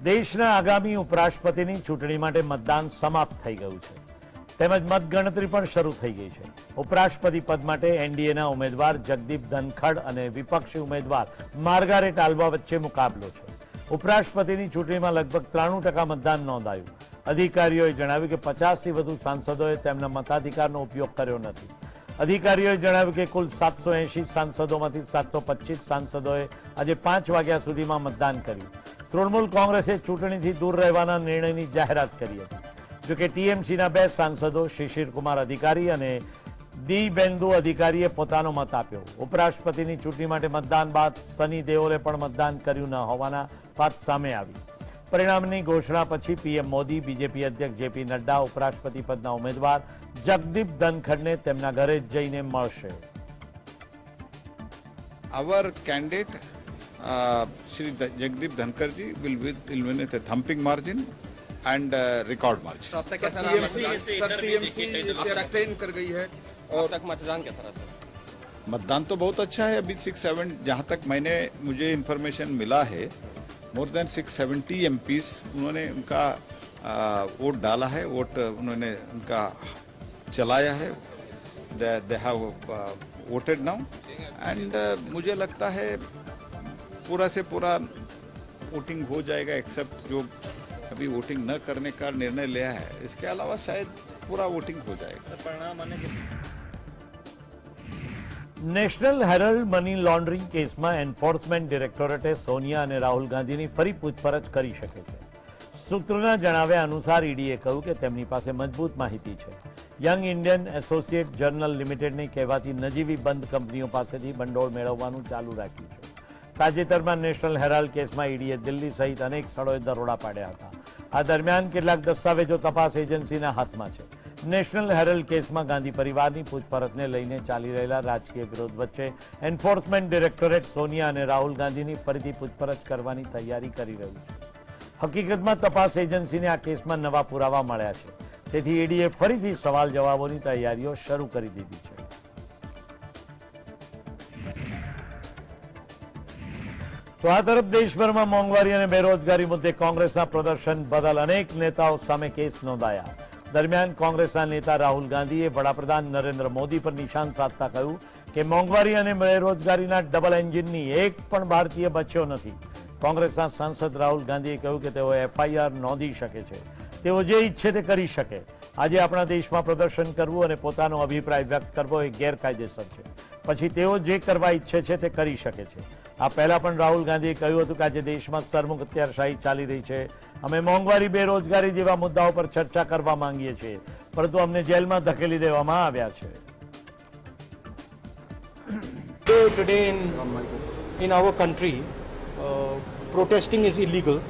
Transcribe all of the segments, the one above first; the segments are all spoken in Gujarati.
દેશના આગામી ઉપરાષ્ટ્રપતિની ચૂંટણી માટે મતદાન સમાપ્ત થઈ ગયું છે તેમજ મતગણતરી પણ શરૂ થઈ ગઈ છે। ઉપરાષ્ટ્રપતિ પદ માટે એનડીએના ઉમેદવાર જગદીપ ધનખડ અને વિપક્ષી ઉમેદવાર માર્ગારેટ આલ્વા વચ્ચે મુકાબલો છે। ઉપરાષ્ટ્રપતિની ચૂંટણીમાં લગભગ 93% મતદાન નોંધાયું। અધિકારીઓએ જણાવ્યું કે 50થી વધુ સાંસદોએ તેમના મતાધિકારનો ઉપયોગ કર્યો નથી। અધિકારીઓએ જણાવ્યું કે કુલ 780 સાંસદોમાંથી 725 સાંસદોએ આજે 5 વાગ્યા સુધીમાં મતદાન કર્યું। તૃણમૂલ કોંગ્રેસે ચૂંટણીથી દૂર રહેવાના નિર્ણયની જાહેરાત કરી હતી। જોકે ટીએમસીના 2 સાંસદો શિશિર કુમાર અધિકારી અને દીબેન્દુ અધિકારીએ પોતાનો મત આપ્યો। ઉપરાષ્ટ્રપતિની ચૂંટણી માટે મતદાન બાદ સની દેઓલે પણ મતદાન કર્યું ન હોવાના વાત સામે આવી। પરિણામની ઘોષણા પછી પીએમ મોદી બીજેપી અધ્યક્ષ જેપી નડ્ડા ઉપરાષ્ટ્રપતિ પદના ઉમેદવાર જગદીપ ધનખડને તેમના ઘરે જઈને મળશે। Our candidate, Shri Jagdeep Dhankar ji, will win with a thumping margin and record margin. अब तक कैसा रहा टीएमसी सस्टेन कर गई है और तक मतदान कैसा रहा सर? मतदान तो बहुत अच्छा है। अभी 6-7 जहाँ तक मुझे इन्फॉर्मेशन मिला है, मोर देन 670 एमपीज उन्होंने उनका वोट डाला है, वोट उन्होंने उनका चलाया है। They have voted now and मुझे लगता है पूरा से पूरा वोटिंग हो जाएगा, एक्सेप्ट जो अभी वोटिंग न करने का निर्णय लिया है। इसके अलावा शायद पूरा वोटिंग हो जाएगा। નેશનલ હેરલ્ડ મની લોન્ડરિંગ કેસમાં એન્ફોર્સમેન્ટ ડિરેક્ટોરેટે સોનિયા અને રાહુલ ગાંધીની ફરી પૂછપરછ કરી શકે છે। સૂત્રોના જણાવ્યા અનુસાર ઈડીએ કહ્યું કે તેમની પાસે મજબૂત માહિતી છે। યંગ ઇન્ડિયન એસોસિએટ જર્નલ લિમિટેડની કહેવાતી નજીવી બંધ કંપનીઓ પાસેથી ભંડોળ મેળવવાનું ચાલુ રાખ્યું છે। તાજેતરમાં નેશનલ હેરાલ્ડ કેસમાં ઈડીએ દિલ્હી સહિત અનેક સ્થળોએ દરોડા પાડ્યા હતા। આ દરમિયાન કેટલાક દસ્તાવેજો તપાસ એજન્સીના હાથમાં છે। નેશનલ હેરલ્ડ કેસમાં ગાંધી પરિવારની પૂછપરછને લઈને ચાલી રહેલા રાજકીય વિરોધ વચ્ચે એન્ફોર્સમેન્ટ ડિરેક્ટોરેટ સોનિયા અને રાહુલ ગાંધીની ફરીથી પૂછપરછ કરવાની તૈયારી કરી રહ્યું છે। હકીકતમાં તપાસ એજન્સીને આ કેસમાં નવા પુરાવા મળ્યા છે, તેથી ઈડીએ ફરીથી સવાલ જવાબોની તૈયારીઓ શરૂ કરી દીધી છે। તો આ તરફ દેશભરમાં મોંઘવારી અને બેરોજગારી મુદ્દે કોંગ્રેસના પ્રદર્શન બદલ અનેક નેતાઓ સામે કેસ નોંધાયા। દરમિયાન કોંગ્રેસના નેતા રાહુલ ગાંધીએ વડાપ્રધાન નરેન્દ્ર મોદી પર નિશાન સાધતા કહ્યું કે મોંઘવારી અને બેરોજગારીના ડબલ એન્જિનની એક પણ ભારતીય બચ્યો નથી। કોંગ્રેસના સાંસદ રાહુલ ગાંધીએ કહ્યું કે તેઓ એફઆઈઆર નોંધી શકે છે, તેઓ જે ઈચ્છે તે કરી શકે। આજે આપણા દેશમાં પ્રદર્શન કરવું અને પોતાનો અભિપ્રાય વ્યક્ત કરવો એ ગેરકાયદેસર છે, પછી તેઓ જે કરવા ઈચ્છે છે તે કરી શકે છે। આ પહેલા પણ રાહુલ ગાંધીએ કહ્યું હતું કે આજે દેશમાં સરમુખત્યારશાહી ચાલી રહી છે। અમે મોંઘવારી બેરોજગારી જેવા મુદ્દાઓ પર ચર્ચા કરવા માંગીએ છીએ, પરંતુ અમને જેલમાં ધકેલી દેવામાં આવ્યા છે। Today in our country, protesting is illegal,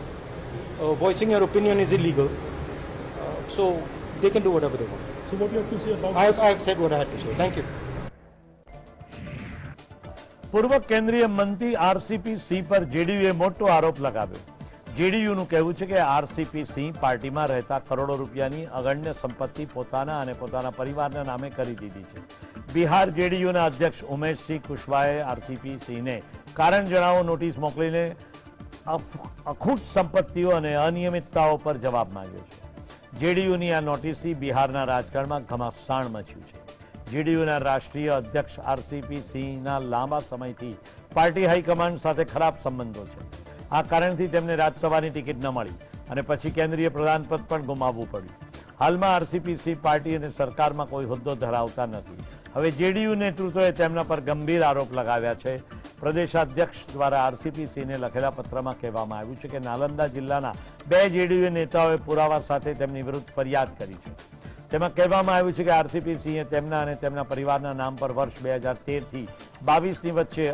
voicing your opinion is illegal, so they can do whatever they want. So what you have to say about I've said what I had to say. Thank you. પૂર્વ કેન્દ્રીય મંત્રી આરસીપી સિંહ પર જેડીયુએ મોટો આરોપ લગાવ્યો। જેડીયુનું કહેવું છે કે આરસીપી સિંહ પાર્ટીમાં રહેતા કરોડો રૂપિયાની અગણ્ય સંપત્તિ પોતાના અને પોતાના પરિવારના નામે કરી દીધી છે। બિહાર જેડીયુના અધ્યક્ષ ઉમેશસિંહ કુશવાહાએ આરસીપી સિંહને કારણ જણાવો નોટિસ મોકલીને અખૂટ સંપત્તિઓ અને અનિયમિતતાઓ પર જવાબ માંગ્યો છે। જેડીયુની આ નોટિસથી બિહારના રાજકારણમાં ઘમાસાણ મચ્યું છે। જેડીયુના રાષ્ટ્રીય અધ્યક્ષ આરસીપી સિંહના લાંબા સમયથી પાર્ટી હાઈકમાન્ડ સાથે ખરાબ સંબંધો છે। આ કારણથી તેમને રાજ્યસભાની ટિકિટ ન મળી અને પછી કેન્દ્રીય પ્રધાન પદ પણ ગુમાવવું પડ્યું। હાલમાં આરસીપી સિંહ પાર્ટી અને સરકારમાં કોઈ હોદ્દો ધરાવતા નથી। હવે જેડીયુ નેતૃત્વએ તેમના પર ગંભીર આરોપ લગાવ્યા છે। પ્રદેશાધ્યક્ષ દ્વારા આરસીપી સિંહને લખેલા પત્રમાં કહેવામાં આવ્યું છે કે નાલંદા જિલ્લાના 2 જેડીયુ નેતાઓએ પુરાવા સાથે તેમની વિરુદ્ધ ફરિયાદ કરી છે। તેમાં કહેવામાં આવ્યું છે કે આરસીપી સિંહે તેમના અને તેમના પરિવારના નામ પર વર્ષ 2013થી 22ની વચ્ચે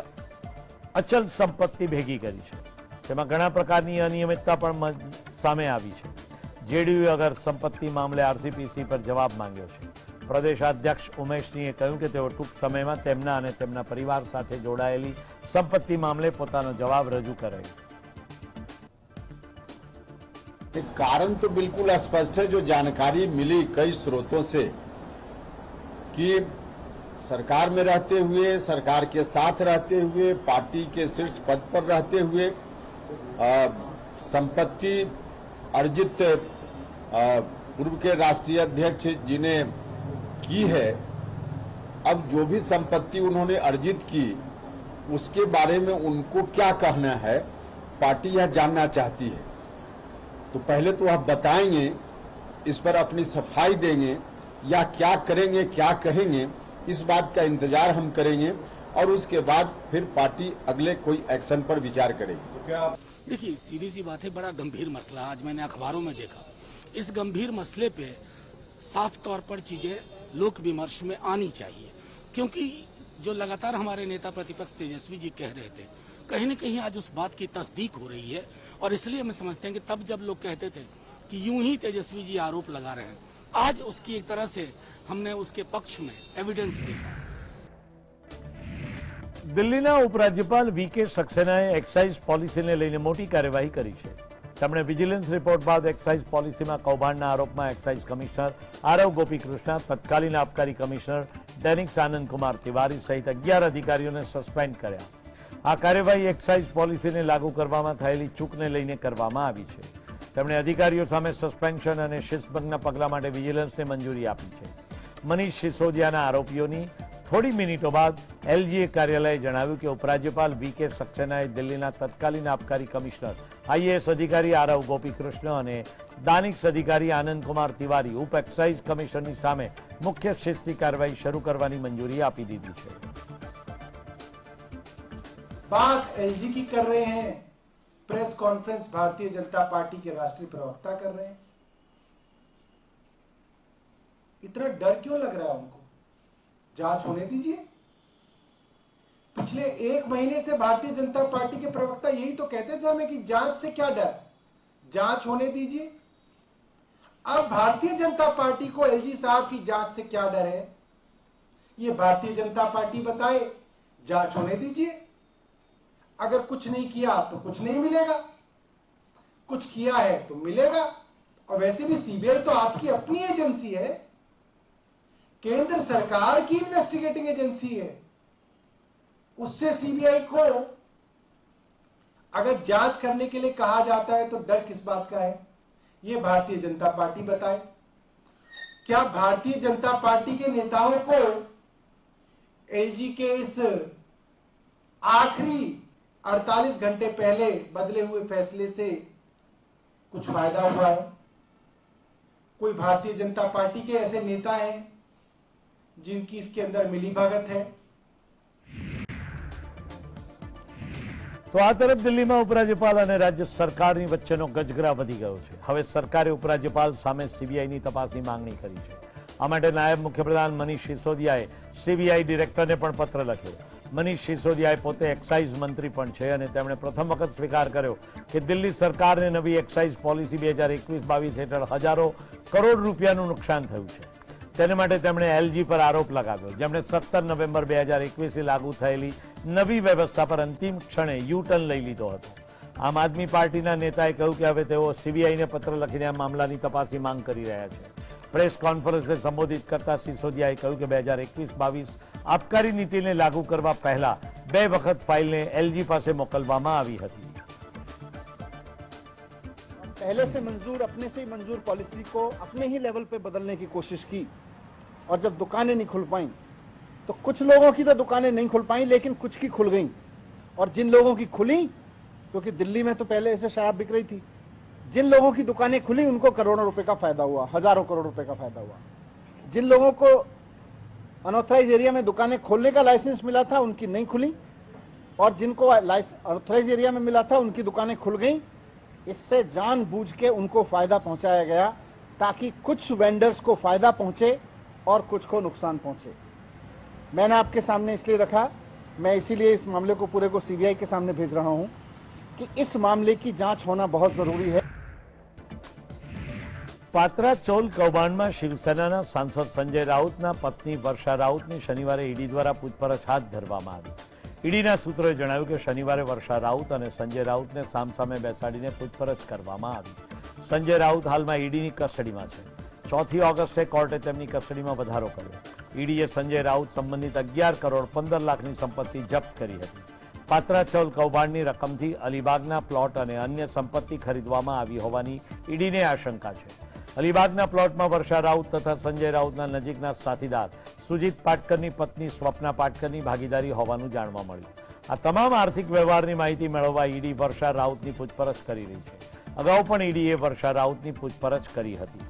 અચલ સંપત્તિ ભેગી કરી છે। તેમાં ઘણા પ્રકારની અનિયમિતતા પણ સામે આવી છે। જેડીયુએ અગર સંપત્તિ મામલે આરસીપી સિંહ પર જવાબ માંગ્યો છે। પ્રદેશાધ્યક્ષ ઉમેશ સિંહે કહ્યું કે તેઓ ટૂંક સમયમાં તેમના અને તેમના પરિવાર સાથે જોડાયેલી સંપત્તિ મામલે પોતાનો જવાબ રજૂ કરે। कारण तो बिल्कुल स्पष्ट है, जो जानकारी मिली कई स्रोतों से कि सरकार में रहते हुए, सरकार के साथ रहते हुए, पार्टी के शीर्ष पद पर रहते हुए संपत्ति अर्जित पूर्व के राष्ट्रीय अध्यक्ष जी ने की है, अब जो भी संपत्ति उन्होंने अर्जित की उसके बारे में उनको क्या कहना है, पार्टी यह जानना चाहती है। तो पहले तो आप बताएंगे, इस पर अपनी सफाई देंगे या क्या करेंगे, क्या कहेंगे, इस बात का इंतजार हम करेंगे और उसके बाद फिर पार्टी अगले कोई एक्शन पर विचार करेगी। देखिए, सीधी सी बात है, बड़ा गंभीर मसला आज मैंने अखबारों में देखा। इस गंभीर मसले पे साफ तौर पर चीजें लोक विमर्श में आनी चाहिए, क्योंकि जो लगातार हमारे नेता प्रतिपक्ष तेजस्वी जी कह रहे थे, कहीं न कहीं आज उस बात की तस्दीक हो रही है। और इसलिए हम समझते हैं कि तब जब लोग कहते थे कि यूं ही तेजस्वी जी आरोप लगा रहे हैं, आज उसकी एक तरह से हमने उसके पक्ष में एविडेंस देखा। દિલ્હીના ઉપરાજ્યપાલ વી.કે. સક્સેનાએ એક્સાઇઝ પોલિસીને લઈને મોટી કાર્યવાહી કરી છે. તેમણે વિજિલન્સ રિપોર્ટ બાદ એક્સાઇઝ પોલિસીમાં કૌભાંડના આરોપમાં એક્સાઇઝ કમિશનર આરવ ગોપીકૃષ્ણ, તત્કાલીન આબકારી કમિશનર ડેનિક્સ આનંદ કુમાર તિવારી સહિત 11 અધિકારીઓને સસ્પેન્ડ કર્યા. આ કાર્યવાહી એક્સાઇઝ પોલિસીને લાગુ કરવામાં થયેલી ચૂકને લઈને કરવામાં આવી છે. તેમણે અધિકારીઓ સામે સસ્પેન્શન અને શિસ્તભંગના પગલા માટે વિજિલન્સને મંજૂરી આપી છે. મનીષ સિસોદિયાના આરોપીઓની થોડી મિનિટો બાદ એલજીએ કાર્યાલયે જણાવ્યું કે ઉપરાજ્યપાલ વી.કે. સક્સેનાએ દિલ્હીના તત્કાલીન આબકારી કમિશનર આઈએએસ અધિકારી આરવ ગોપીકૃષ્ણ અને દાનિક્સ અધિકારી આનંદકુમાર તિવારી ઉપ એક્સાઇઝ કમિશનરની સામે મુખ્ય શિસ્તી કાર્યવાહી શરૂ કરવાની મંજૂરી આપી દીધી છે. बात एलजी की कर रहे हैं, press conference Bharatiya Janata party के राष्ट्रीय प्रवक्ता कर रहे हैं। इतना डर क्यों लग रहा है उनको? जांच होने दीजिए। पिछले 1 महीने से भारतीय जनता पार्टी के प्रवक्ता यही तो कहते थे हमें कि जांच से क्या डर, जांच होने दीजिए। अब भारतीय जनता पार्टी को एलजी साहब की जांच से क्या डर है, ये भारतीय जनता पार्टी बताए। जांच होने दीजिए। अगर कुछ नहीं किया तो कुछ नहीं मिलेगा, कुछ किया है तो मिलेगा। और वैसे भी सीबीआई तो आपकी अपनी एजेंसी है, केंद्र सरकार की इन्वेस्टिगेटिंग एजेंसी है। उससे सीबीआई को अगर जांच करने के लिए कहा जाता है तो डर किस बात का है, ये भारतीय जनता पार्टी बताए। क्या भारतीय जनता पार्टी के नेताओं को एलजी के इस आखिरी 48 घंटे पहले बदले हुए फैसले से कुछ फायदा हुआ है? कोई भारतीय जनता पार्टी के ऐसे नेता हैं जिनकी इसके अंदर मिलीभगत है? તો આ તરફ દિલ્હીમાં ઉપરાજ્યપાલ અને રાજ્ય સરકારની વચ્ચેનો ગજગરા વધી ગયો છે. હવે સરકારે ઉપરાજ્યપાલ સામે સીબીઆઈની તપાસની માંગણી કરી છે. આ માટે નાયબ મુખ્યપ્રધાન મનીષ સિસોદિયાએ સીબીઆઈ ડિરેક્ટરને પણ પત્ર લખ્યો. મનીષ સિસોદિયાએ પોતે એક્સાઇઝ મંત્રી પણ છે અને તેમણે પ્રથમ વખત સ્વીકાર કર્યો કે દિલ્હી સરકારને નવી એક્સાઇઝ પોલિસી 2021-22 હેઠળ હજારો કરોડ રૂપિયાનું નુકસાન થયું છે. તેને માટે તેમણે એલજી પર આરોપ લગાવ્યો, જેમણે 17 નવેમ્બર 2021 લાગુ થયેલી નવી વ્યવસ્થા પર અંતિમ ક્ષણે યુ ટર્ન લઈ લીધો હતો. આમ આદમી પાર્ટીના નેતાએ કહ્યું કે હવે તેઓ સીબીઆઈને પત્ર લખીને આ મામલાની તપાસની માંગ કરી રહ્યા છે. પ્રેસ કોન્ફરન્સને સંબોધિત કરતા સિસોદિયાએ કહ્યું કે 2021-22 આબકારી નીતિને લાગુ કરવા પહેલા 2 વખત ફાઇલને એલજી પાસે મોકલવામાં આવી હતી. पहले से मंजूर, अपने से ही मंजूर पॉलिसी को अपने ही लेवल पे बदलने की कोशिश की और जब दुकानें नहीं खुल पाई तो कुछ लोगों की तो दुकानें नहीं खुल पाई लेकिन कुछ की खुल गई। और जिन लोगों की खुली, क्योंकि दिल्ली में तो पहले ऐसे शराब बिक रही थी, जिन लोगों की दुकानें खुली उनको करोड़ों रुपए का फायदा हुआ, हजारों करोड़ रुपए का फायदा हुआ। जिन लोगों को अनऑथराइज एरिया में दुकानें खोलने का लाइसेंस मिला था उनकी नहीं खुली और जिनको अनऑथराइज एरिया में मिला था उनकी दुकानें खुल गई। इससे जानबूझ के उनको फायदा पहुंचाया गया ताकि कुछ वेंडर्स को फायदा पहुंचे और कुछ को नुकसान पहुंचे। मैंने आपके सामने इसलिए रखा, मैं इसीलिए इस मामले को पूरे को सीबीआई के सामने भेज रहा हूं कि इस मामले की जांच होना बहुत जरूरी है। પાત્રા ચોલ કૌભાંડમાં શિવસેનાના સાંસદ સંજય રાઉતના પત્ની વર્ષા રાઉતની શનિવારે ઈડી દ્વારા પૂછપરછ હાથ ધરવામાં આવી. ઈડીના સૂત્રોએ જણાવ્યું કે શનિવારે વર્ષા રાઉત અને સંજય રાઉતને સામસામે બેસાડીને પૂછપરછ કરવામાં આવી. સંજય રાઉત હાલમાં ઈડીની કસ્ટડીમાં છે. 4 ઓગસ્ટે કોર્ટે તેમની કસ્ટડીમાં વધારો કર્યો. ઈડીએ સંજય રાઉત સંબંધિત 11 કરોડ 15 લાખની સંપત્તિ જપ્ત કરી હતી. પાત્રાચૌલ કૌભાંડની રકમથી અલીબાગના પ્લોટ અને અન્ય સંપત્તિ ખરીદવામાં આવી હોવાની ઈડીને આશંકા છે. અલીબાગના પ્લોટમાં વર્ષા રાઉત તથા સંજય રાઉતના નજીકના સાથીદાર સુજીત પાટકરની પત્ની સ્વપ્ના પાટકરની ભાગીદારી હોવાનું જાણવા મળ્યું. આ તમામ આર્થિક વ્યવહારની માહિતી મેળવવા ઈડી વર્ષા રાઉતની પૂછપરછ કરી રહી છે. અગાઉ પણ ઈડીએ વર્ષા રાઉતની પૂછપરછ કરી હતી.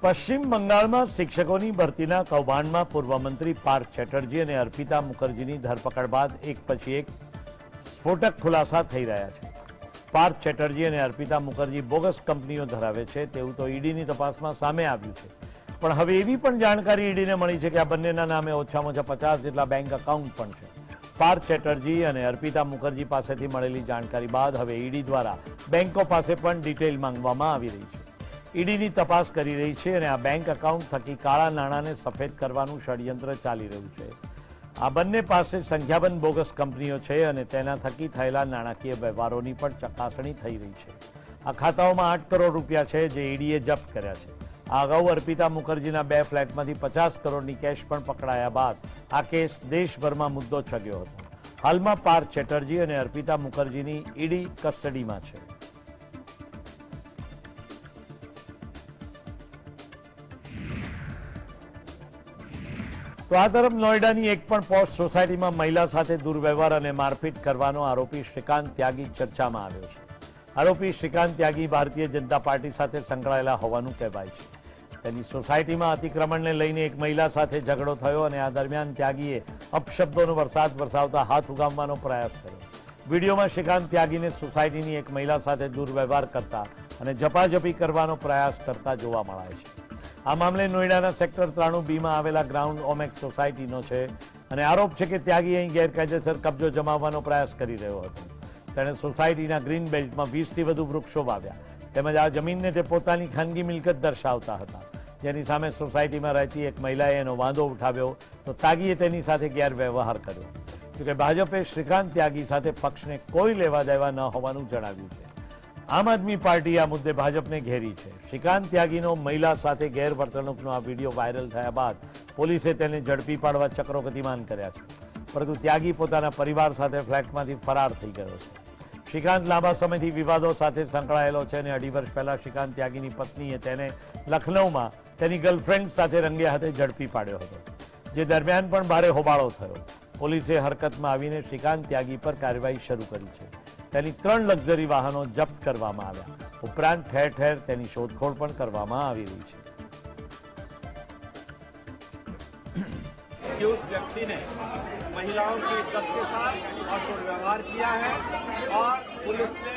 પશ્ચિમ બંગાળમાં શિક્ષકોની ભરતીના કૌભાંડમાં પૂર્વ મંત્રી પાર્થ ચેટર્જી અને અર્પિતા મુખર્જીની ધરપકડ બાદ એક પછી એક સ્ફોટક ખુલાસા થઈ રહ્યા છે. પાર્થ ચેટર્જી અને અર્પિતા મુખર્જી બોગસ કંપનીઓ ધરાવે છે તેવું તો ઈડીની તપાસમાં સામે આવ્યું છે. પણ હવે એવી પણ જાણકારી ઈડીને મળી છે કે આ બંનેના નામે ઓછામાં ઓછા 50 જેટલા બેંક એકાઉન્ટ પણ છે. પાર્થ ચેટર્જી અને અર્પિતા મુખર્જી પાસેથી મળેલી જાણકારી બાદ હવે ઈડી દ્વારા બેંકો પાસે પણ ડિટેલ માંગવામાં આવી રહી છે. ઈડીની તપાસ કરી રહી છે અને આ બેંક એકાઉન્ટ થકી કાળા નાણાંને સફેદ કરવાનું ષડયંત્ર ચાલી રહ્યું છે. આ બંને પાસે સંખ્યાબંધ બોગસ કંપનીઓ છે અને તેના થકી થયેલા નાણાકીય વ્યવહારોની પણ ચકાસણી થઈ રહી છે. આ ખાતાઓમાં 8 કરોડ રૂપિયા છે જે ઈડીએ જપ્ત કર્યા છે. આ અગાઉ અર્પિતા મુખર્જીના 2 ફ્લેટમાંથી 50 કરોડની કેશ પણ પકડાયા બાદ આ કેસ દેશભરમાં મુદ્દો છગ્યો હતો. હાલમાં પાર્થ ચેટર્જી અને અર્પિતા મુખર્જીની ઈડી કસ્ટડીમાં છે. તો આ તરફ નોઈડાની એક પણ પોસ્ટ સોસાયટીમાં મહિલા સાથે દુર્વ્યવહાર અને મારપીટ કરવાનો આરોપી શ્રીકાંત ત્યાગી ચર્ચામાં આવ્યો છે. આરોપી શ્રીકાંત ત્યાગી ભારતીય જનતા પાર્ટી સાથે સંકળાયેલા હોવાનું કહેવાય છે. તેની સોસાયટીમાં અતિક્રમણને લઈને એક મહિલા સાથે ઝઘડો થયો અને આ દરમિયાન ત્યાગીએ અપશબ્દોનો વરસાદ વરસાવતા હાથ ઉગામવાનો પ્રયાસ કર્યો. વિડીયોમાં શ્રીકાંત ત્યાગીને સોસાયટીની એક મહિલા સાથે દુર્વ્યવહાર કરતા અને ઝપાઝપી કરવાનો પ્રયાસ કરતા જોવા મળે છે. આ મામલે નોઈડાના સેક્ટર 93B માં આવેલા ગ્રાઉન્ડ ઓમેક્સ સોસાયટીનો છે અને આરોપ છે કે ત્યાગી અહીં ગેરકાયદેસર કબજો જમાવવાનો પ્રયાસ કરી રહ્યો હતો. તેણે સોસાયટીના ગ્રીન બેલ્ટમાં 20થી વધુ વૃક્ષો વાવ્યા તેમજ આ જમીનને તે પોતાની ખાનગી મિલકત દર્શાવતા હતા, જેની સામે સોસાયટીમાં રહેતી એક મહિલાએ એનો વાંધો ઉઠાવ્યો તો ત્યાગીએ તેની સાથે ગેરવ્યવહાર કર્યો. જોકે ભાજપે શ્રીકાંત ત્યાગી સાથે પક્ષને કોઈ લેવા દેવા ન હોવાનું જણાવ્યું છે. આમ આદમી પાર્ટી આ મુદ્દે ભાજપને ઘેરી છે. શ્રીકાંત ત્યાગીનો મહિલા સાથે ગેરવર્તણૂકનો આ વિડીયો વાયરલ થયા બાદ પોલીસે તેને ઝડપી પાડવા ચક્રો ગતિમાન કર્યા છે. પરંતુ ત્યાગી પોતાના પરિવાર સાથે ફ્લેટમાંથી ફરાર થઈ ગયો છે. શ્રીકાંત લાંબા સમયથી વિવાદો સાથે સંકળાયેલો છે અને 2.5 વર્ષ પહેલા શ્રીકાંત ત્યાગીની પત્નીએ તેને લખનૌમાં તેની ગર્લફ્રેન્ડ સાથે રંગે હાથે ઝડપી પાડ્યો હતો, જે દરમિયાન પણ ભારે હોબાળો થયો. પોલીસે હરકતમાં આવીને શ્રીકાંત ત્યાગી પર કાર્યવાહી શરૂ કરી છે. તેની 3 લક્ઝરી વાહનો જપ્ત કરવામાં આવ્યા. ઉપરાંત ઠેર ઠેર તેની શોધખોળ પણ કરવામાં આવી રહી છે. कि उस व्यक्ति ने महिलाओं की इज्जत के साथ और दुर्व्यवहार किया है और पुलिस ने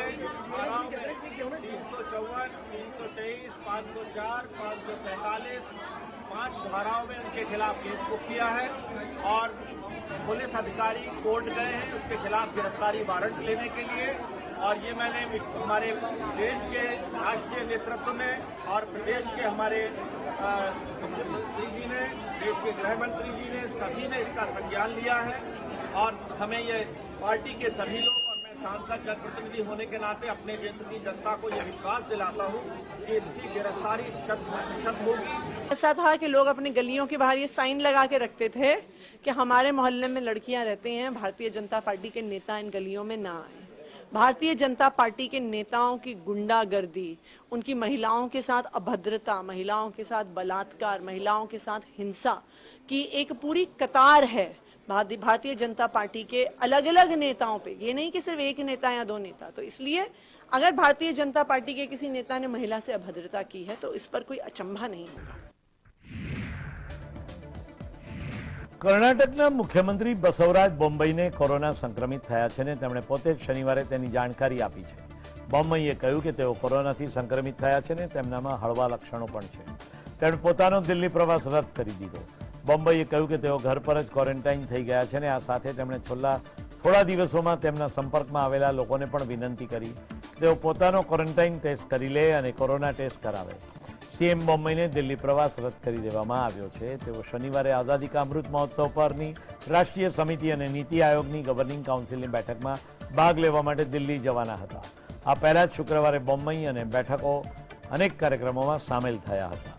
धाराओं में 354, 323, 504, 547, 5 धाराओं में उनके खिलाफ केस बुक किया है और पुलिस अधिकारी कोर्ट गए हैं उसके खिलाफ गिरफ्तारी वारंट लेने के लिए. और ये मैंने हमारे देश के राष्ट्रीय नेतृत्व ने और प्रदेश के हमारे मुख्यमंत्री जी ने, देश के गृह मंत्री जी ने, सभी ने इसका संज्ञान लिया है. और हमें ये पार्टी के सभी लोग और मैं सांसद जनप्रतिनिधि होने के नाते अपने क्षेत्र की जनता को ये विश्वास दिलाता हूँ कि इसकी गिरफ्तारी 100% होगी. ऐसा था कि लोग अपनी गलियों के बाहर ये साइन लगा के रखते थे कि हमारे मोहल्ले में लड़कियां रहती हैं, भारतीय जनता पार्टी के नेता इन गलियों में ना आए. भारतीय जनता पार्टी के नेताओं की गुंडागर्दी, उनकी महिलाओं के साथ अभद्रता, महिलाओं के साथ बलात्कार, महिलाओं के साथ हिंसा की एक पूरी कतार है भारतीय जनता पार्टी के अलग अलग नेताओं पे. ये नहीं कि सिर्फ एक नेता या 2 नेता. तो इसलिए अगर भारतीय जनता पार्टी के किसी नेता ने महिला से अभद्रता की है तो इस पर कोई अचंभा नहीं होगा. કર્ણાટકના મુખ્યમંત્રી બસવરાજ બોમ્મઈને કોરોના સંક્રમિત થયા છે ને તેમણે પોતે જ શનિવારે તેની જાણકારી આપી છે. બોમ્મઈએ કહ્યું કે તેઓ કોરોનાથી સંક્રમિત થયા છે ને તેમનામાં હળવા લક્ષણો પણ છે. તેમણે પોતાનો દિલ્હી પ્રવાસ રદ કરી દીધો. બોમ્મઈએ કહ્યું કે તેઓ ઘર પર જ ક્વોરન્ટાઇન થઈ ગયા છે ને આ સાથે તેમણે છેલ્લા થોડા દિવસોમાં તેમના સંપર્કમાં આવેલા લોકોને પણ વિનંતી કરી તેઓ પોતાનો ક્વોરન્ટાઇન ટેસ્ટ કરી લે અને કોરોના ટેસ્ટ કરાવે. સીએમ બોમ્મઈને દિલ્હી પ્રવાસ રદ કરી દેવામાં આવ્યો છે. તેઓ શનિવારે આઝાદી કા અમૃત મહોત્સવ પરની રાષ્ટ્રીય સમિતિ અને નીતિ આયોગની ગવર્નિંગ કાઉન્સિલની બેઠકમાં ભાગ લેવા માટે દિલ્હી જવાના હતા. આ પહેલા જ શુક્રવારે બોમ્મઈ અને બેઠકો અનેક કાર્યક્રમોમાં સામેલ થયા હતા.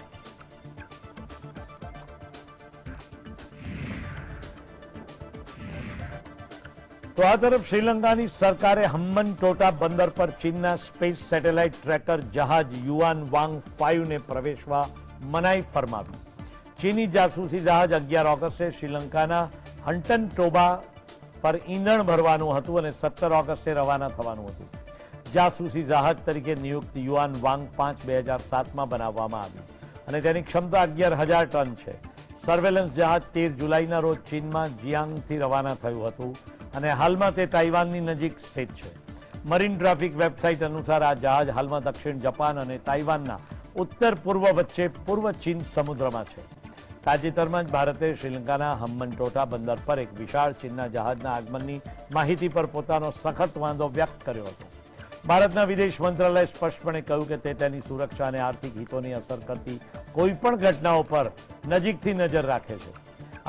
તો આ તરફ શ્રીલંકાની સરકારે હમ્બનટોટા બંદર પર ચીનના સ્પેસ સેટેલાઇટ ટ્રેકર જહાજ યુઆન વાંગ 5 ને પ્રવેશવા મનાઈ ફરમાવી. ચીની જાસૂસી જહાજ 11 ઓગસ્ટે શ્રીલંકાના હમ્બનટોટા પર ઈંધણ ભરવાનું હતું અને 17 ઓગસ્ટે રવાના થવાનું હતું. જાસૂસી જહાજ તરીકે નિયુક્ત યુઆન વાંગ 5 2007માં બનાવવામાં આવ્યું અને તેની ક્ષમતા 11,000 ટન છે. સર્વેલન્સ જહાજ 13 જુલાઈના રોજ ચીનમાં જિયાંગથી રવાના થયું હતું અને હાલમાં તે તાઇવાનની નજીક સ્થિત છે. મરીન ટ્રાફિક વેબસાઇટ અનુસાર આ જહાજ હાલમાં દક્ષિણ જાપાન અને તાઇવાનના ઉત્તર પૂર્વ વચ્ચે પૂર્વ ચીન સમુદ્રમાં છે. તાજેતરમાં જ ભારતે શ્રીલંકાના હમ્બનટોટા બંદર પર એક વિશાળ ચીનના જહાજના આગમનની માહિતી પર પોતાનો સખત વાંધો વ્યક્ત કર્યો હતો. ભારતના વિદેશ મંત્રાલયે સ્પષ્ટપણે કહ્યું કે તે તેની સુરક્ષા અને આર્થિક હિતોની અસર કરતી કોઈપણ ઘટનાઓ પર નજીકથી નજર રાખે છે.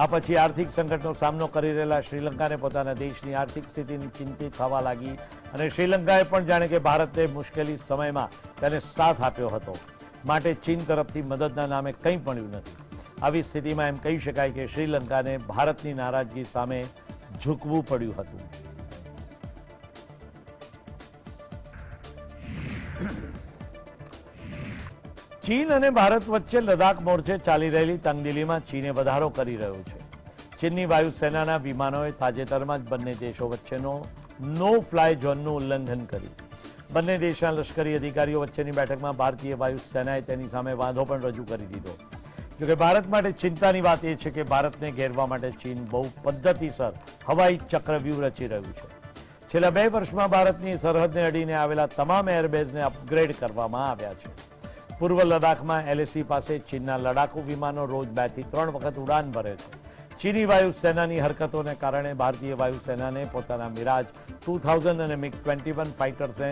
આ પછી આર્થિક સંકટનો સામનો કરી રહેલા શ્રીલંકાને પોતાના દેશની આર્થિક સ્થિતિની ચિંતિત થવા લાગી અને શ્રીલંકાએ પણ જાણે કે ભારતે મુશ્કેલી સમયમાં તેને સાથ આપ્યો હતો, માટે ચીન તરફથી મદદના નામે કંઈ મળ્યું નથી. આવી સ્થિતિમાં એમ કહી શકાય કે શ્રીલંકાને ભારતની નારાજગી સામે ઝૂકવું પડ્યું હતું. ચીન અને ભારત વચ્ચે લદ્દાખ મોરચે ચાલી રહેલી તંગદિલીમાં ચીને વધારો કરી રહ્યો છે. ચીનની વાયુસેનાના વિમાનોએ તાજેતરમાં જ બંને દેશો વચ્ચેનો નો ફ્લાય ઝોનનું ઉલ્લંઘન કર્યું. બંને દેશના લશ્કરી અધિકારીઓ વચ્ચેની બેઠકમાં ભારતીય વાયુસેનાએ તેની સામે વાંધો પણ રજૂ કરી દીધો. જોકે ભારત માટે ચિંતાની વાત એ છે કે ભારતને ઘેરવા માટે ચીન બહુ પદ્ધતિસર હવાઈ ચક્રવ્યૂહ રચી રહ્યું છે. છેલ્લા 2 વર્ષમાં ભારતની સરહદને અડીને આવેલા તમામ એરબેઝને અપગ્રેડ કરવામાં આવ્યા છે. પૂર્વ લદ્દાખમાં LAC પાસે ચીનના લડાકુ વિમાનો રોજ 2 થી 3 વખત ઉડાન ભરે છે. ચીની વાયુસેનાની હરકતોને કારણે ભારતીય વાયુસેનાને પોતાના મિરાજ 2000 અને MiG-21 ફાઇટર્સને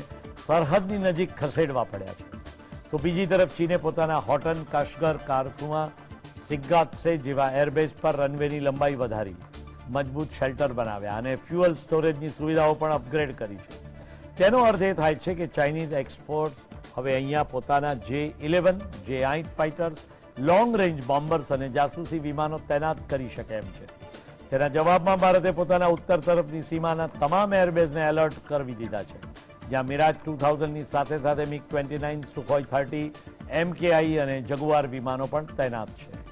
સરહદની નજીક ખસેડવા પડ્યા છે. તો બીજી તરફ ચીને પોતાના હોટન, કાશગર, કારથુઆ, સિગ્ગાત્સે જેવા એરબેઝ પર રનવેની લંબાઈ વધારી, મજબૂત શેલ્ટર બનાવ્યા અને ફ્યુઅલ સ્ટોરેજની સુવિધાઓ પણ અપગ્રેડ કરી છે. તેનો અર્થ એ થાય છે કે ચાઇનીઝ એક્સપોર્ટ્સ હવે અહીંયા પોતાના J-11, J-8 fighters, long range bombers અને જાસૂસી વિમાનો તૈનાત કરી શકે એમ છે. તેના જવાબમાં ભારતે પોતાના ઉત્તર તરફની સીમાના તમામ એરબેઝને એલર્ટ કરી દીધા છે, જ્યાં મિરાજ 2000ની સાથે સાથે MiG-29, સુખોઈ 30, MKI અને જગુઆર વિમાનો પણ તૈનાત છે.